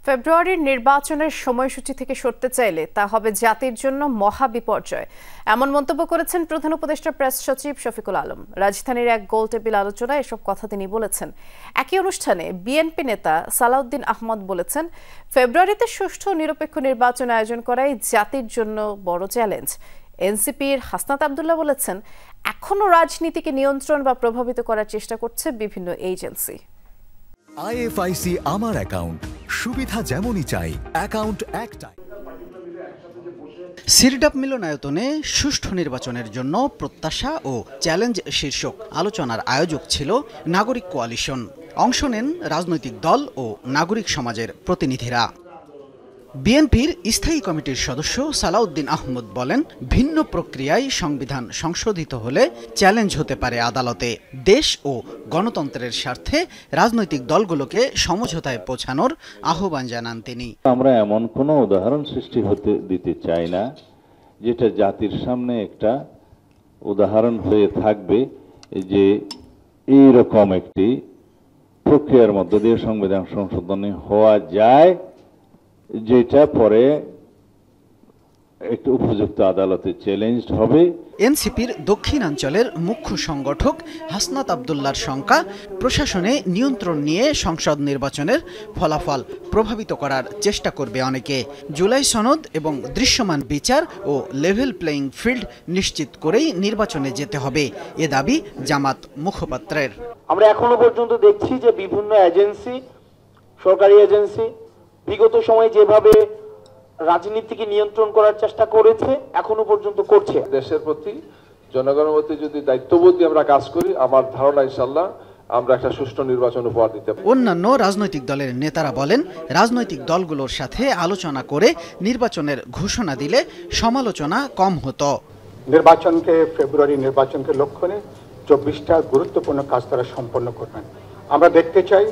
ফেব্রুয়ারির নির্বাচনের সময়সূচি থেকে সরতে চাইলে তা হবে জাতির জন্য মহা বিপর্যয়, এমন মন্তব্য করেছেন প্রধান উপদেষ্টা প্রেস সচিব শফিকুল আলম। রাজধানীর এক গোলটেবিল আলোচনায় এসব কথা তিনি বলেছেন। একই অনুষ্ঠানে বিএনপি নেতা সালাউদ্দিন আহমদ বলেছেন, ফেব্রুয়ারিতে সুষ্ঠু নিরপেক্ষ নির্বাচন আয়োজন করাই জাতির জন্য বড় চ্যালেঞ্জ। এনসিপির হাসনাত আব্দুল্লাহ বলেছেন, এখনো রাজনীতিকে নিয়ন্ত্রণ বা প্রভাবিত করার চেষ্টা করছে বিভিন্ন এজেন্সি। আইএফআইসি আমার অ্যাকাউন্ট, সুবিধা যেমনই চাই, অ্যাকাউন্ট একটাই। সিরডাপ মিলনায়তনে সুষ্ঠু নির্বাচনের জন্য প্রত্যাশা ও চ্যালেঞ্জ শীর্ষক আলোচনার আয়োজক ছিল নাগরিক কোয়ালিশন। অংশ নেন রাজনৈতিক দল ও নাগরিক সমাজের প্রতিনিধিরা। বিএনপির স্থায়ী কমিটির সদস্য সালাউদ্দিন আহমদ বলেন, ভিন্ন প্রক্রিয়ায় সংবিধান সংশোধিত হলে চ্যালেঞ্জ হতে পারে আদালতে। দেশ ও গণতন্ত্রের স্বার্থে রাজনৈতিক দলগুলোকে সমঝোতায় পৌঁছানোর আহ্বান জানান তিনি। আমরা এমন কোনো উদাহরণ সৃষ্টি হতে দিতে চাই না যেটা জাতির সামনে একটা উদাহরণ হয়ে থাকবে যে এইরকম একটি প্রক্রিয়ার মধ্য দিয়ে সংবিধান সংশোধনী হওয়া যায়, যেটা পরে একটু উপযুক্ত আদালতে চ্যালেঞ্জ হবে। এনসিপির দক্ষিণাঞ্চলের মুখ্য সংগঠক হাসনাত আব্দুল্লাহর শঙ্কা, প্রশাসনে নিয়ন্ত্রণ নিয়ে সংসদ নির্বাচনের ফলাফল প্রভাবিত করার চেষ্টা করবে অনেকে। জুলাই সনদ এবং দৃশ্যমান বিচার ও লেভেল প্লেয়িং ফিল্ড নিশ্চিত করেই নির্বাচনে যেতে হবে, এ দাবি জামাত মুখপাত্রের। আমরা এখনো পর্যন্ত দেখছি যে বিভিন্ন এজেন্সি, সরকারি এজেন্সি বিগত সময়ে যেভাবে রাজনীতিকে নিয়ন্ত্রণ করার চেষ্টা করেছে, এখনো পর্যন্ত করছে। দেশের প্রতি, জনগণের প্রতি যদি দায়িত্ববোধ দিয়ে আমরা কাজ করি, আমার ধারণা ইনশাআল্লাহ আমরা একটা সুষ্ঠু নির্বাচন উপহার দিতে পারি। অন্যান্য রাজনৈতিক দলের নেতারা বলেন, রাজনৈতিক দলগুলোর সাথে আলোচনা করে নির্বাচনের ঘোষণা দিলে সমালোচনা কম হতো। নির্বাচনকে, ফেব্রুয়ারি নির্বাচনকে লক্ষ্যে 24টা গুরুত্বপূর্ণ কাজ তারা সম্পন্ন করবেন। আমরা দেখতে চাই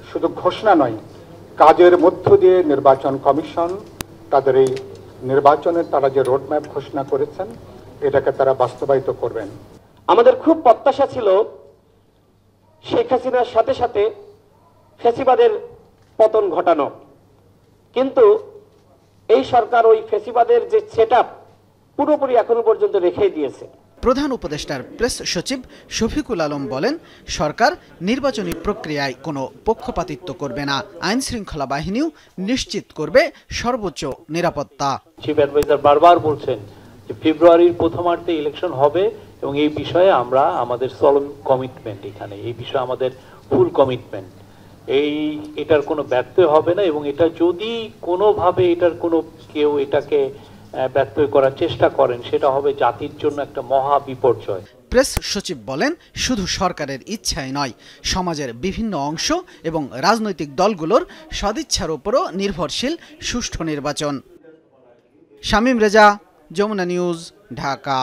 শুধু ঘোষণা নয়, কাজের মধ্য দিয়ে নির্বাচন কমিশন তাদের এই নির্বাচনের তারা যে রোডম্যাপ ঘোষণা করেছেন, এটাকে তারা বাস্তবায়িত করবেন। আমাদের খুব প্রত্যাশা ছিল শেখ হাসিনার সাথে সাথে ফ্যাসিবাদের পতন ঘটানো, কিন্তু এই সরকার ওই ফ্যাসিবাদের যে সেটআপ পুরোপুরি এখনো পর্যন্ত রেখে দিয়েছে। প্রধান উপদেষ্টার প্রেস সচিব শফিকুল আলম বলেন, সরকার নির্বাচনী প্রক্রিয়ায় কোনো পক্ষপাতিত্ব করবে না, আইন শৃঙ্খলা বাহিনীও নিশ্চিত করবে সর্বোচ্চ নিরাপত্তা। চিফ অ্যাডভাইজার বারবার বলছেন যে ফেব্রুয়ারির প্রথমার্ধে ইলেকশন হবে এবং এই বিষয়ে আমরা আমাদের সলন কমিটমেন্ট, এখানে এই বিষয়ে আমাদের ফুল কমিটমেন্ট, এটার কোনো ব্যত্যয় হবে না এবং এটা যদি কোনোভাবে এটার কোনো কেউ এটাকে ব্যত্যয় করার চেষ্টা করেন, সেটা হবে জাতির জন্য একটা মহা বিপর্যয়। প্রেস সচিব বলেন, শুধু সরকারের ইচ্ছাই নয়, সমাজের বিভিন্ন অংশ এবং রাজনৈতিক দলগুলোর সদিচ্ছার উপরও নির্ভরশীল সুষ্ঠু নির্বাচন। শামীম রেজা, যমুনা নিউজ, ঢাকা।